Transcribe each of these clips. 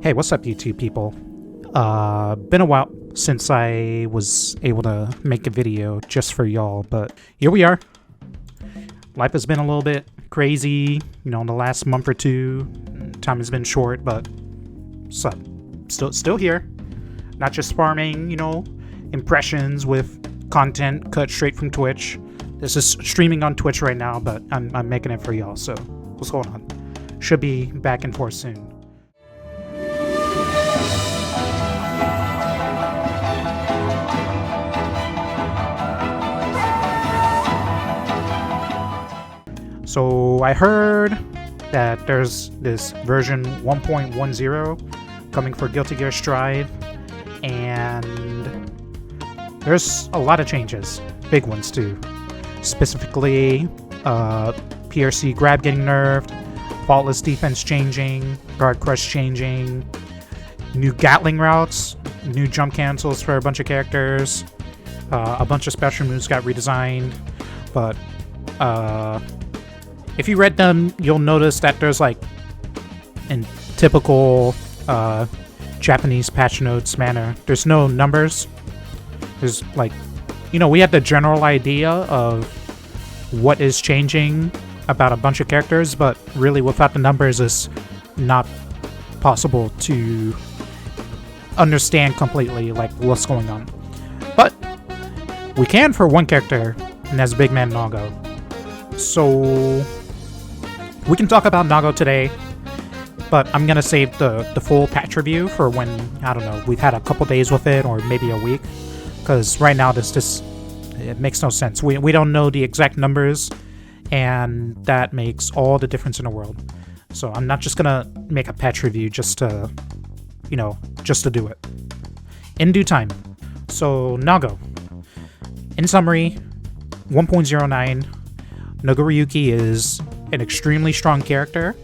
Hey, what's up, YouTube people? Been a while since I was able to make a video just for y'all, but here we are. Life has been a little bit crazy, in the last month or two. Time has been short, but what's up? Still here. Not just farming, impressions with content cut straight from Twitch. This is streaming on Twitch right now, but I'm making it for y'all, so what's going on? Should be back and forth soon. So I heard that there's this version 1.10 coming for Guilty Gear Strive, and there's a lot of changes, big ones too. Specifically, PRC grab getting nerfed, faultless defense changing, guard crush changing, new Gatling routes, new jump cancels for a bunch of characters, a bunch of special moves got redesigned, but if you read them, you'll notice that there's in typical Japanese patch notes manner, there's no numbers. There's we had the general idea of what is changing about a bunch of characters, but really without the numbers it's not possible to understand completely what's going on. But we can for one character, and that's Big Man Nago. So we can talk about Nago today, but I'm gonna save the full patch review for when, I don't know, we've had a couple days with it, or maybe a week, because right now it makes no sense. We don't know the exact numbers, and that makes all the difference in the world. So I'm not just gonna make a patch review just to do it. In due time. So Nago. In summary, 1.09, Nagoriyuki is an extremely strong character.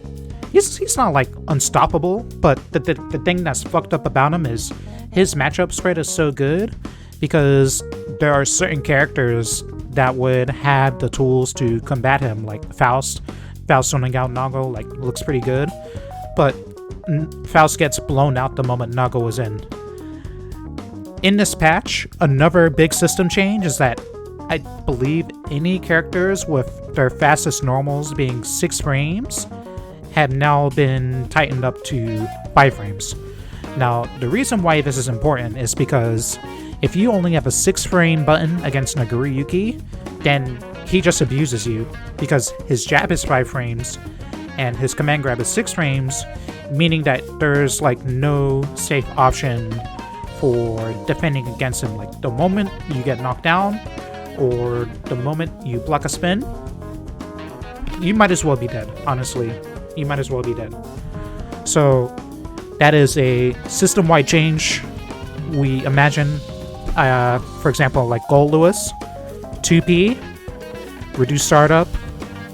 He's not unstoppable, but the thing that's fucked up about him is his matchup spread is so good because there are certain characters that would have the tools to combat him, like Faust. Faust zoning out Nago looks pretty good, but Faust gets blown out the moment Nago is in. In this patch, another big system change is that I believe any characters with their fastest normals being 6 frames have now been tightened up to 5 frames. Now, the reason why this is important is because if you only have a 6 frame button against Nagoriyuki, then he just abuses you because his jab is 5 frames and his command grab is 6 frames, meaning that there's no safe option for defending against him. The moment you get knocked down, or the moment you block a spin, you might as well be dead, honestly. You might as well be dead. So that is a system-wide change. We imagine, for example, Gold Lewis, 2P, reduced startup,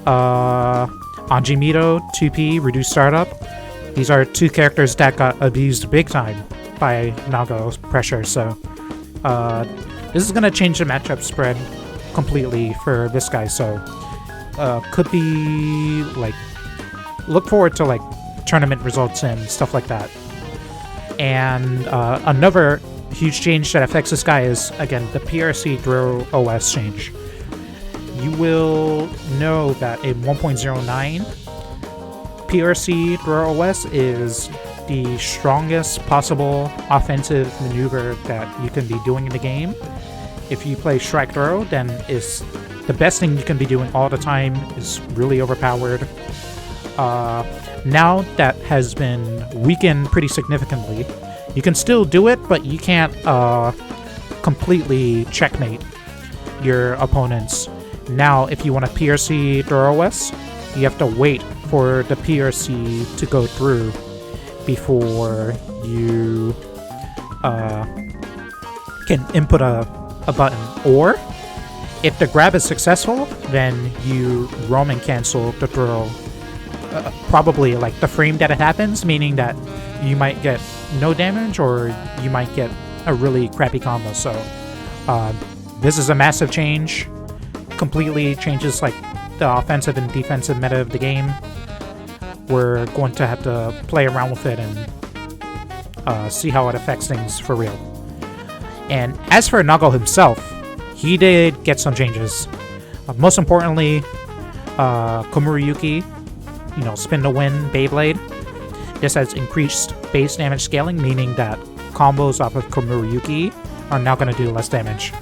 Anjimito, 2P, reduced startup. These are 2 characters that got abused big time by Nago's pressure, so this is going to change the matchup spread completely for this guy, so could be look forward to tournament results and stuff like that. And another huge change that affects this guy is, again, the PRC throw OS change. You will know that in 1.09, PRC throw OS is the strongest possible offensive maneuver that you can be doing in the game. If you play strike throw, then it's the best thing you can be doing all the time. Is really overpowered. Now that has been weakened pretty significantly. You can still do it, but you can't completely checkmate your opponents. Now, if you want a PRC throw OS, you have to wait for the PRC to go through before you can input a button. Or if the grab is successful, then you roam and cancel the throw, probably the frame that it happens, meaning that you might get no damage or you might get a really crappy combo. So this is a massive change, completely changes the offensive and defensive meta of the game. We're going to have to play around with it and see how it affects things for real. And as for Nago himself, he did get some changes. Most importantly, Komuriyuki, spin to win Beyblade. This has increased base damage scaling, meaning that combos off of Komuriyuki are now going to do less damage,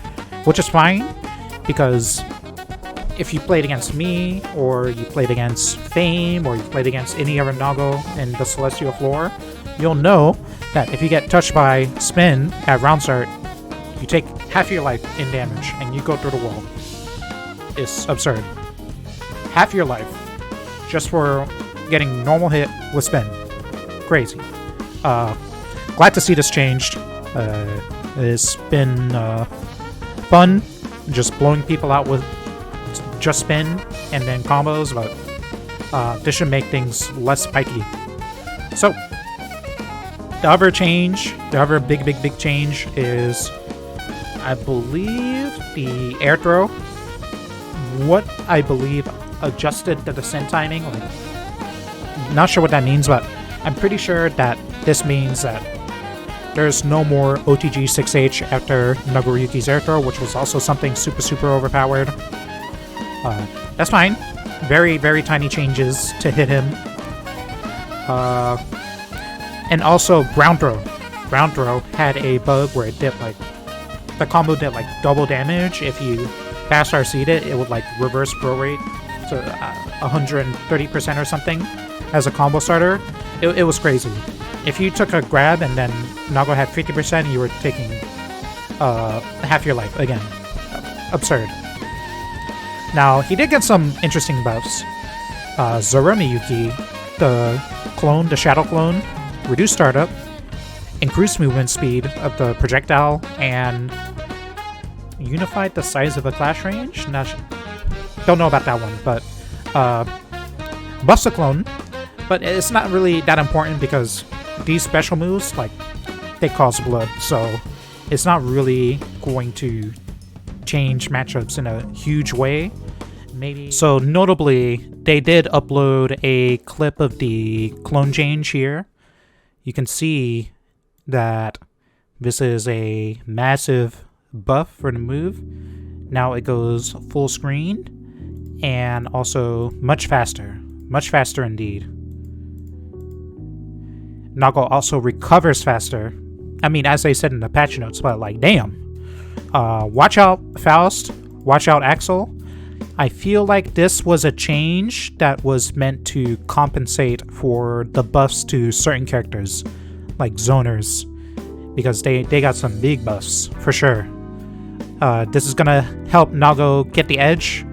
which is fine, because if you played against me, or you played against Fame, or you played against any other Nago in the Celestial floor, you'll know that if you get touched by Spin at round start, you take half your life in damage, and you go through the wall. It's absurd. Half your life just for getting normal hit with Spin. Crazy. Glad to see this changed. It's been fun just blowing people out with just Spin and then combos, but this should make things less spiky. So, the other big change is, I believe, the air throw. What I believe adjusted the descent timing. Not sure what that means, but I'm pretty sure that this means that there's no more OTG 6H after Nagoriyuki's air throw, which was also something super overpowered. That's fine. Very, very tiny changes to hit him. And also ground throw. Ground throw had a bug where it did the combo did double damage. If you fast RC'd it, it would reverse throw rate to 130% or something as a combo starter. It was crazy. If you took a grab and then Nago had 50%, you were taking half your life again. Absurd. Now, he did get some interesting buffs. Zoromiyuki, the shadow clone, reduced startup, increased movement speed of the projectile, and unified the size of the clash range? Don't know about that one, but buffs the clone, but it's not really that important because these special moves, they cause blood, so it's not really going to change matchups in a huge way. Maybe. So notably, they did upload a clip of the clone change here. You can see that this is a massive buff for the move. Now it goes full screen and also much faster indeed. Nago also recovers faster. I mean, as I said in the patch notes, but damn. Watch out Faust, watch out Axel. I feel like this was a change that was meant to compensate for the buffs to certain characters, like zoners, because they got some big buffs, for sure. This is gonna help Nago get the edge.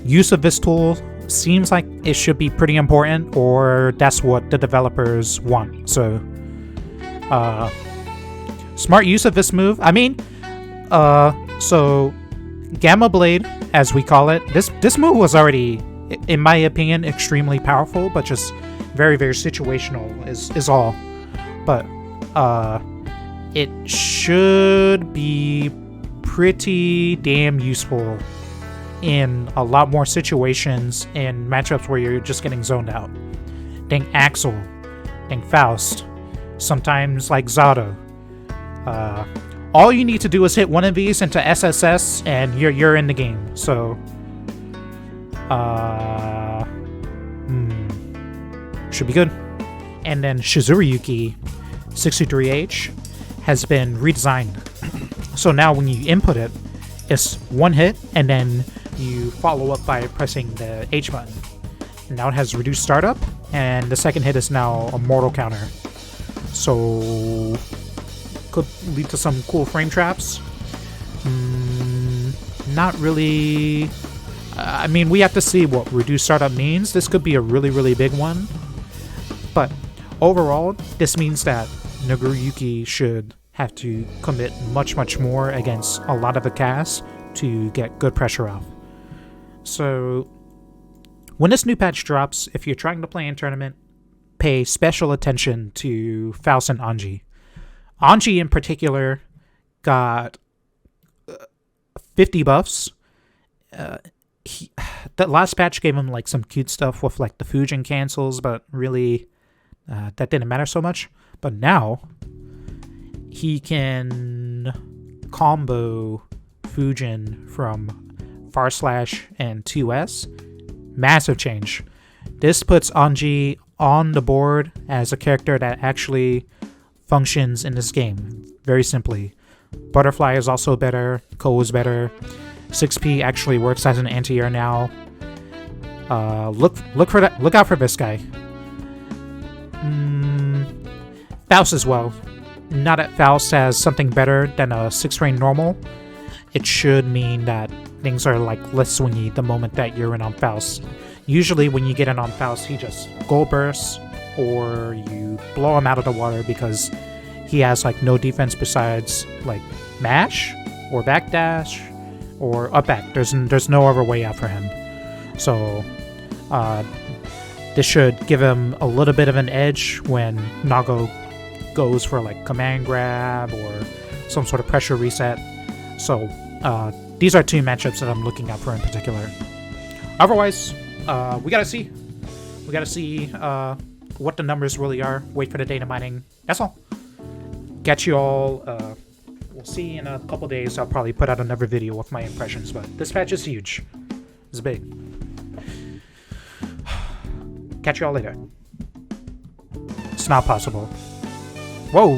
Use of this tool seems like it should be pretty important, or that's what the developers want. So, smart use of this move. I mean, so Gamma Blade, as we call it, this move was already, in my opinion, extremely powerful, but just very situational is all. But it should be pretty damn useful in a lot more situations in matchups where you're just getting zoned out. Think Axel, think Faust, sometimes Zato. All you need to do is hit one of these into SSS and you're in the game. So should be good. And then Shizuriyuki 63H has been redesigned. So now when you input it, it's one hit and then you follow up by pressing the H button. And now it has reduced startup, and the second hit is now a mortal counter. So could lead to some cool frame traps. Not really. I mean, we have to see what reduced startup means. This could be a really big one. But overall, this means that Nagoriyuki should have to commit much more against a lot of the cast to get good pressure off. So when this new patch drops, if you're trying to play in tournament, pay special attention to Faust and Anji. Anji in particular got 50 buffs. That last patch gave him some cute stuff with the Fujin cancels, but really that didn't matter so much. But now he can combo Fujin from Far Slash and 2S. Massive change. This puts Anji on the board as a character that actually functions in this game, very simply. Butterfly is also better, Ko is better, 6P actually works as an anti-air now. Look out for this guy. Faust as well. Now that Faust has something better than a 6-rank normal, it should mean that things are like less swingy the moment that you're in on Faust. Usually when you get in on Faust, he just gold bursts, or you blow him out of the water because he has like no defense besides like mash or backdash or up back. There's no other way out for him. So this should give him a little bit of an edge when Nago goes for like command grab or some sort of pressure reset. So these are two matchups that I'm looking out for in particular. Otherwise, we gotta see what the numbers really are. Wait for the data mining. That's all. Catch you all. We'll see in a couple days. I'll probably put out another video with my impressions, but this patch is huge. It's big. Catch you all later. It's not possible. Whoa!